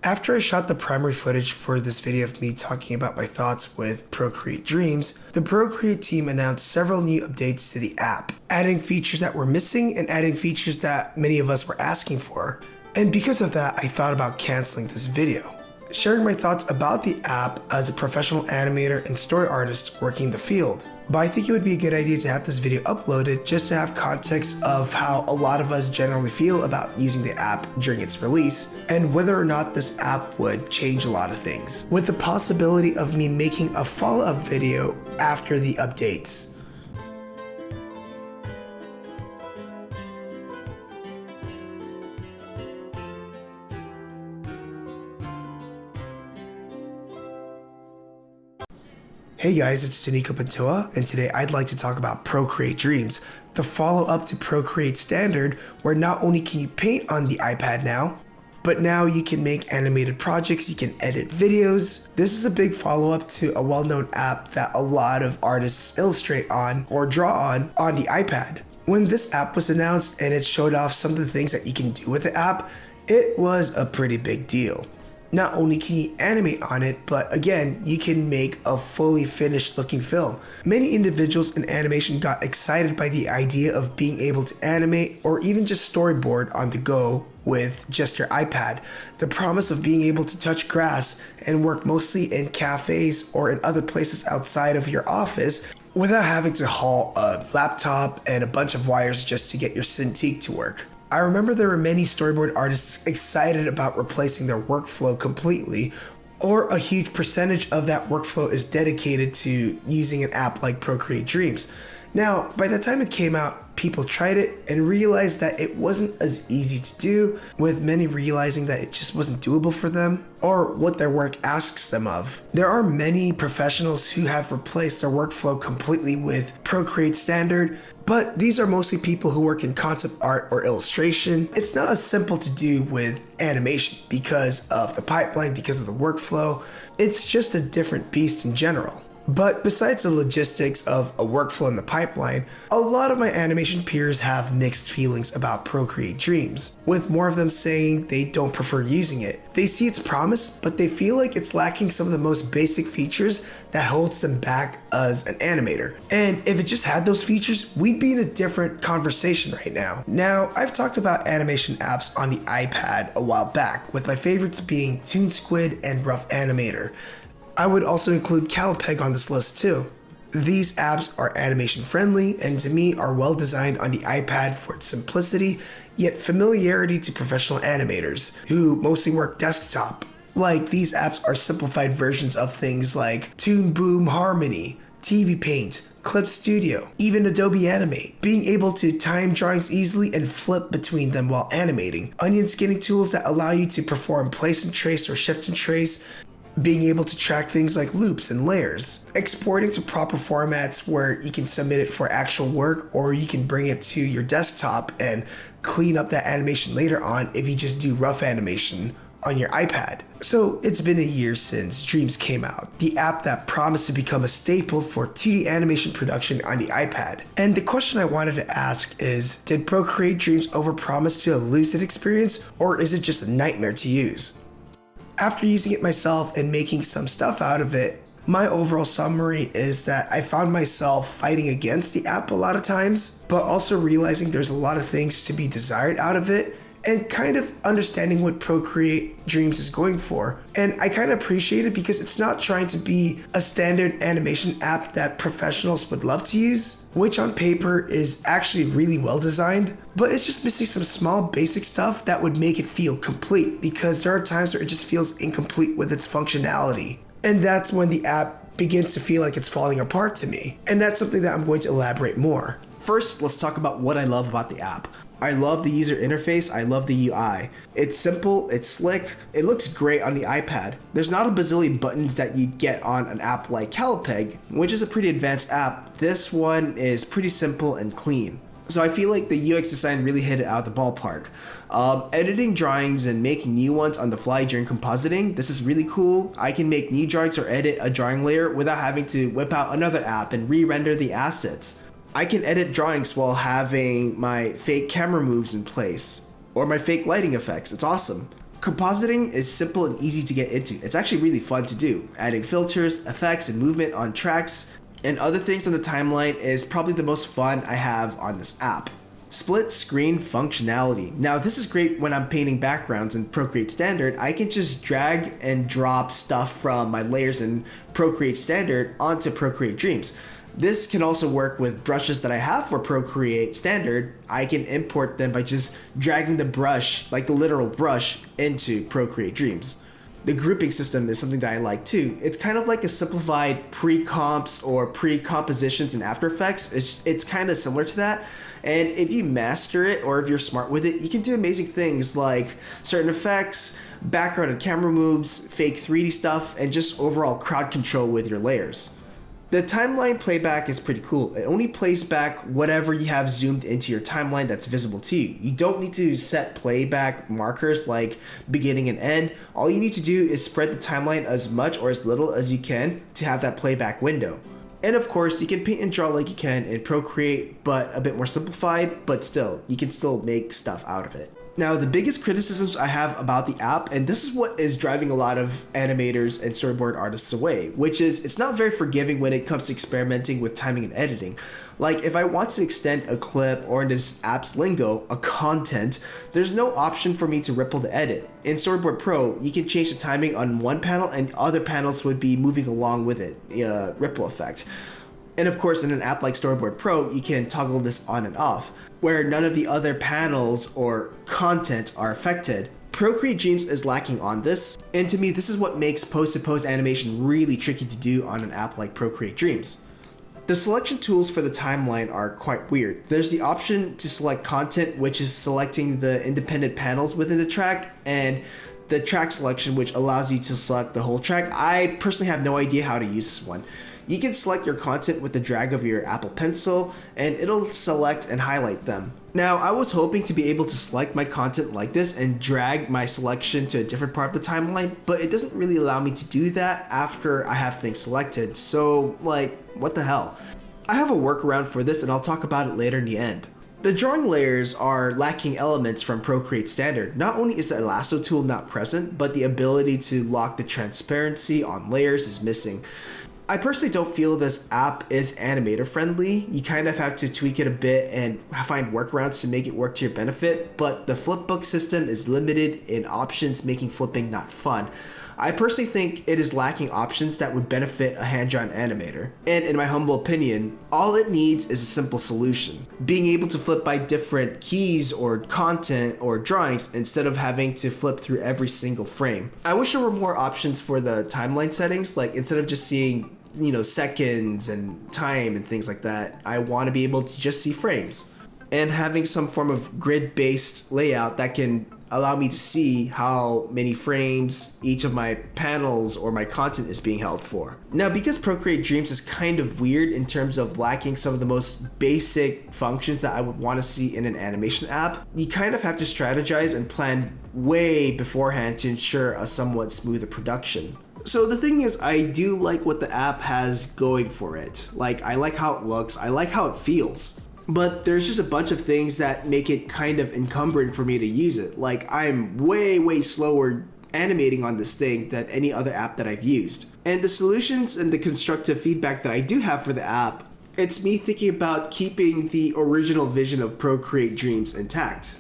After I shot the primary footage for this video of me talking about my thoughts with Procreate Dreams, the Procreate team announced several new updates to the app, adding features that were missing and adding features that many of us were asking for. And because of that, I thought about canceling this video, sharing my thoughts about the app as a professional animator and story artist working the field. But I think it would be a good idea to have this video uploaded just to have context of how a lot of us generally feel about using the app during its release, and whether or not this app would change a lot of things, with the possibility of me making a follow-up video after the updates. Hey guys, it's Taniko Pantoa, and today I'd like to talk about Procreate Dreams, the follow-up to Procreate Standard, where not only can you paint on the iPad now, but now you can make animated projects, you can edit videos. This is a big follow-up to a well-known app that a lot of artists illustrate on or draw on the iPad. When this app was announced and it showed off some of the things that you can do with the app, it was a pretty big deal. Not only can you animate on it, but again, you can make a fully finished looking film. Many individuals in animation got excited by the idea of being able to animate or even just storyboard on the go with just your iPad. The promise of being able to touch grass and work mostly in cafes or in other places outside of your office without having to haul a laptop and a bunch of wires just to get your Cintiq to work. I remember there were many storyboard artists excited about replacing their workflow completely, or a huge percentage of that workflow is dedicated to using an app like Procreate Dreams. Now, by the time it came out, people tried it and realized that it wasn't as easy to do, with many realizing that it just wasn't doable for them or what their work asks them of. There are many professionals who have replaced their workflow completely with Procreate Standard, but these are mostly people who work in concept art or illustration. It's not as simple to do with animation because of the pipeline, because of the workflow. It's just a different beast in general. But besides the logistics of a workflow in the pipeline, a lot of my animation peers have mixed feelings about Procreate Dreams, with more of them saying they don't prefer using it. They see its promise, but they feel like it's lacking some of the most basic features that holds them back as an animator. And if it just had those features, we'd be in a different conversation right now. Now, I've talked about animation apps on the iPad a while back, with my favorites being ToonSquid and Rough Animator. I would also include Calipeg on this list too. These apps are animation friendly and to me are well designed on the iPad for its simplicity, yet familiarity to professional animators who mostly work desktop. Like, these apps are simplified versions of things like ToonBoom Harmony, TVPAINT, Clip Studio, even Adobe Animate, being able to time drawings easily and flip between them while animating, onion skinning tools that allow you to perform place and trace or shift and trace, being able to track things like loops and layers, exporting to proper formats where you can submit it for actual work or you can bring it to your desktop and clean up that animation later on if you just do rough animation on your iPad. So it's been a year since Dreams came out, the app that promised to become a staple for 2D animation production on the iPad. And the question I wanted to ask is, did Procreate Dreams overpromise to elude that experience, or is it just a nightmare to use? After using it myself and making some stuff out of it, my overall summary is that I found myself fighting against the app a lot of times, but also realizing there's a lot of things to be desired out of it and kind of understanding what Procreate Dreams is going for. And I kind of appreciate it because it's not trying to be a standard animation app that professionals would love to use, which on paper is actually really well designed, but it's just missing some small basic stuff that would make it feel complete, because there are times where it just feels incomplete with its functionality. And that's when the app begins to feel like it's falling apart to me. And that's something that I'm going to elaborate more. First, let's talk about what I love about the app. I love the user interface, I love the UI. It's simple, it's slick, it looks great on the iPad. There's not a bazillion buttons that you'd get on an app like Calipeg, which is a pretty advanced app. This one is pretty simple and clean. So I feel like the UX design really hit it out of the ballpark. Editing drawings and making new ones on the fly during compositing, this is really cool. I can make new drawings or edit a drawing layer without having to whip out another app and re-render the assets. I can edit drawings while having my fake camera moves in place, or my fake lighting effects. It's awesome. Compositing is simple and easy to get into. It's actually really fun to do. Adding filters, effects, and movement on tracks and other things on the timeline is probably the most fun I have on this app. Split screen functionality. Now this is great when I'm painting backgrounds in Procreate Standard. I can just drag and drop stuff from my layers in Procreate Standard onto Procreate Dreams. This can also work with brushes that I have for Procreate Standard. I can import them by just dragging the brush, like the literal brush, into Procreate Dreams. The grouping system is something that I like too. It's kind of like a simplified pre-comps or pre-compositions in After Effects. It's kind of similar to that. And if you master it, or if you're smart with it, you can do amazing things like certain effects, background and camera moves, fake 3D stuff, and just overall crowd control with your layers. The timeline playback is pretty cool. It only plays back whatever you have zoomed into your timeline that's visible to you. You don't need to set playback markers like beginning and end. All you need to do is spread the timeline as much or as little as you can to have that playback window. And of course, you can paint and draw like you can in Procreate, but a bit more simplified, but still, you can still make stuff out of it. Now, the biggest criticisms I have about the app, and this is what is driving a lot of animators and storyboard artists away, which is it's not very forgiving when it comes to experimenting with timing and editing. Like, if I want to extend a clip, or in this app's lingo, a content, there's no option for me to ripple the edit. In Storyboard Pro, you can change the timing on one panel and other panels would be moving along with it, ripple effect. And of course, in an app like Storyboard Pro, you can toggle this on and off, where none of the other panels or content are affected. Procreate Dreams is lacking on this, and to me, this is what makes post-to-post animation really tricky to do on an app like Procreate Dreams. The selection tools for the timeline are quite weird. There's the option to select content, which is selecting the independent panels within the track, and the track selection, which allows you to select the whole track. I personally have no idea how to use this one. You can select your content with the drag of your Apple Pencil, and it'll select and highlight them. Now, I was hoping to be able to select my content like this and drag my selection to a different part of the timeline, but it doesn't really allow me to do that after I have things selected, so what the hell? I have a workaround for this and I'll talk about it later in the end. The drawing layers are lacking elements from Procreate Standard. Not only is the lasso tool not present, but the ability to lock the transparency on layers is missing. I personally don't feel this app is animator friendly. You kind of have to tweak it a bit and find workarounds to make it work to your benefit, but the flipbook system is limited in options, making flipping not fun. I personally think it is lacking options that would benefit a hand-drawn animator. And in my humble opinion, all it needs is a simple solution. Being able to flip by different keys or content or drawings instead of having to flip through every single frame. I wish there were more options for the timeline settings, like instead of just seeing seconds and time and things like that, I want to be able to just see frames. And having some form of grid-based layout that can allow me to see how many frames each of my panels or my content is being held for. Now, because Procreate Dreams is kind of weird in terms of lacking some of the most basic functions that I would want to see in an animation app, you kind of have to strategize and plan way beforehand to ensure a somewhat smoother production. So the thing is, I do like what the app has going for it. I like how it looks, I like how it feels. But there's just a bunch of things that make it kind of encumbrant for me to use it. I'm way slower animating on this thing than any other app that I've used. And the solutions and the constructive feedback that I do have for the app, it's me thinking about keeping the original vision of Procreate Dreams intact.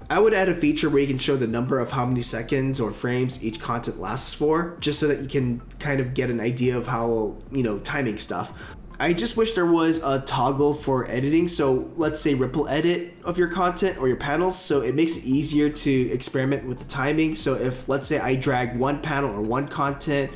I would add a feature where you can show the number of how many seconds or frames each content lasts for, just so that you can kind of get an idea of how, timing stuff. I just wish there was a toggle for editing, so let's say ripple edit of your content or your panels, so it makes it easier to experiment with the timing. So if, let's say, I drag one panel or one content,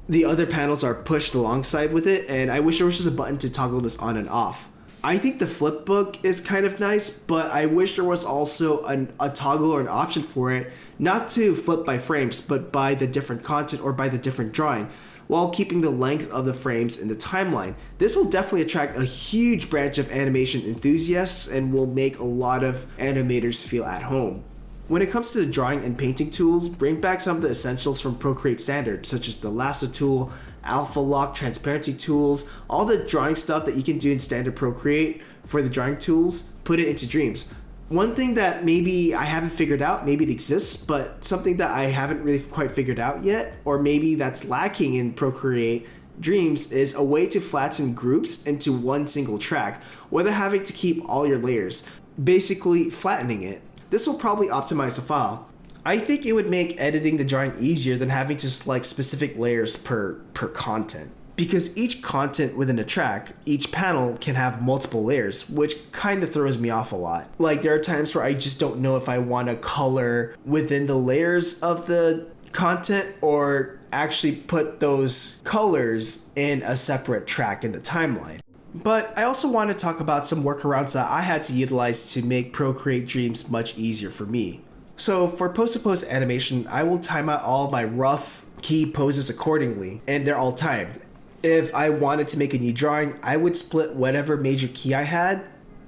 the other panels are pushed alongside with it, and I wish there was just a button to toggle this on and off. I think the flipbook is kind of nice, but I wish there was also a toggle or an option for it, not to flip by frames, but by the different content or by the different drawing, while keeping the length of the frames in the timeline. This will definitely attract a huge branch of animation enthusiasts and will make a lot of animators feel at home. When it comes to the drawing and painting tools, bring back some of the essentials from Procreate Standard, such as the lasso tool, alpha lock, transparency tools, all the drawing stuff that you can do in standard Procreate for the drawing tools, put it into Dreams. One thing that maybe I haven't figured out, maybe it exists, but something that I haven't really quite figured out yet, or maybe that's lacking in Procreate Dreams, is a way to flatten groups into one single track without having to keep all your layers, basically flattening it. This will probably optimize the file. I think it would make editing the drawing easier than having to select specific layers per content. Because each content within a track, each panel can have multiple layers, which kind of throws me off a lot. Like, there are times where I just don't know if I want to color within the layers of the content or actually put those colors in a separate track in the timeline. But I also want to talk about some workarounds that I had to utilize to make Procreate Dreams much easier for me. So for post-to-pose animation, I will time out all my rough key poses accordingly, and they're all timed. If I wanted to make a new drawing, I would split whatever major key I had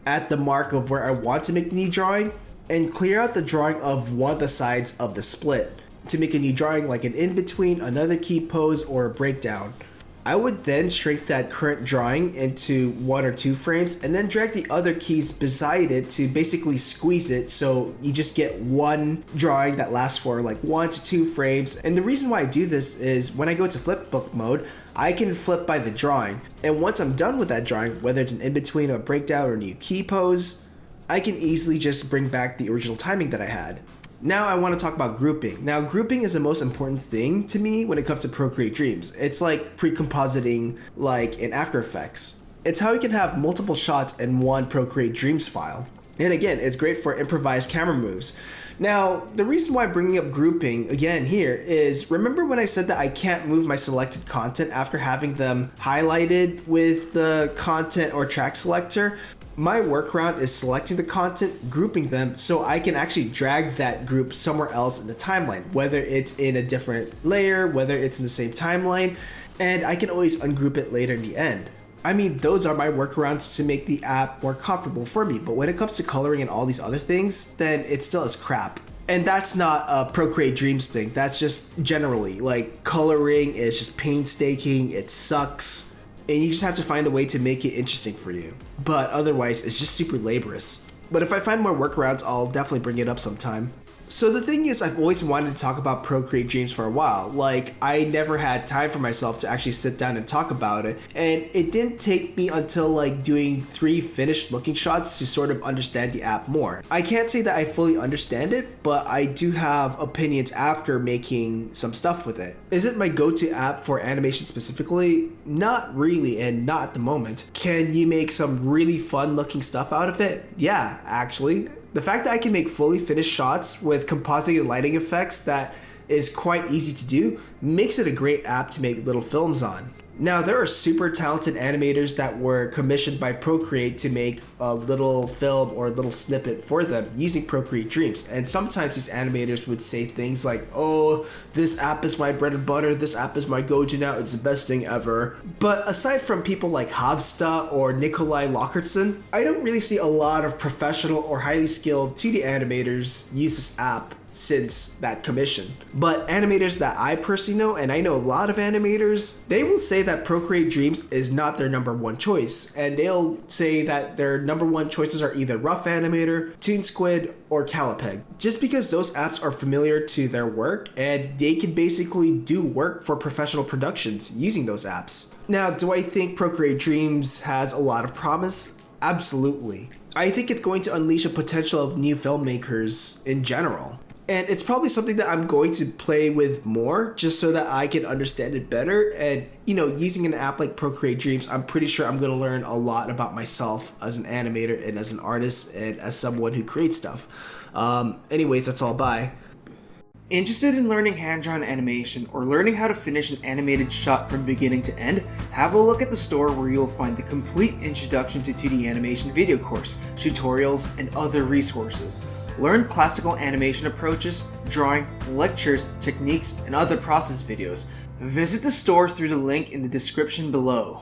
at the mark of where I want to make the new drawing and clear out the drawing of one of the sides of the split to make a new drawing like an in-between, another key pose, or a breakdown. I would then shrink that current drawing into 1 or 2 frames and then drag the other keys beside it to basically squeeze it so you just get one drawing that lasts for like 1 to 2 frames. And the reason why I do this is when I go to flipbook mode, I can flip by the drawing. And once I'm done with that drawing, whether it's an in-between, a breakdown, or a new key pose, I can easily just bring back the original timing that I had. Now I want to talk about grouping. Now grouping is the most important thing to me when it comes to Procreate Dreams. It's like pre-compositing like in After Effects. It's how you can have multiple shots in one Procreate Dreams file. And again, it's great for improvised camera moves. Now, the reason why I'm bringing up grouping again here is, remember when I said that I can't move my selected content after having them highlighted with the content or track selector? My workaround is selecting the content, grouping them, so I can actually drag that group somewhere else in the timeline, whether it's in a different layer, whether it's in the same timeline, and I can always ungroup it later in the end. I mean, those are my workarounds to make the app more comfortable for me, but when it comes to coloring and all these other things, then it still is crap. And that's not a Procreate Dreams thing, that's just generally, like, coloring is just painstaking, it sucks. And you just have to find a way to make it interesting for you. But otherwise, it's just super laborious. But if I find more workarounds, I'll definitely bring it up sometime. So the thing is, I've always wanted to talk about Procreate Dreams for a while. Like, I never had time for myself to actually sit down and talk about it. And it didn't take me until like doing 3 finished looking shots to sort of understand the app more. I can't say that I fully understand it, but I do have opinions after making some stuff with it. Is it my go-to app for animation specifically? Not really, and not at the moment. Can you make some really fun looking stuff out of it? Yeah, actually. The fact that I can make fully finished shots with compositing and lighting effects that is quite easy to do makes it a great app to make little films on. Now, there are super talented animators that were commissioned by Procreate to make a little film or a little snippet for them using Procreate Dreams. And sometimes these animators would say things like, oh, this app is my bread and butter, this app is my go-to now, it's the best thing ever. But aside from people like Havsta or Nikolai Lockertson, I don't really see a lot of professional or highly skilled 2D animators use this app since that commission. But animators that I personally know, and I know a lot of animators, they will say that Procreate Dreams is not their number one choice, and they'll say that their number one choices are either Rough Animator, ToonSquid, or Calipeg, just because those apps are familiar to their work and they can basically do work for professional productions using those apps. Now, do I think Procreate Dreams has a lot of promise? Absolutely. I think it's going to unleash a potential of new filmmakers in general. And it's probably something that I'm going to play with more just so that I can understand it better. And, you know, using an app like Procreate Dreams, I'm pretty sure I'm going to learn a lot about myself as an animator and as an artist and as someone who creates stuff. Anyways, that's all. Bye. Interested in learning hand-drawn animation or learning how to finish an animated shot from beginning to end? Have a look at the store where you'll find the complete Introduction to 2D Animation video course, tutorials, and other resources. Learn classical animation approaches, drawing, lectures, techniques, and other process videos. Visit the store through the link in the description below.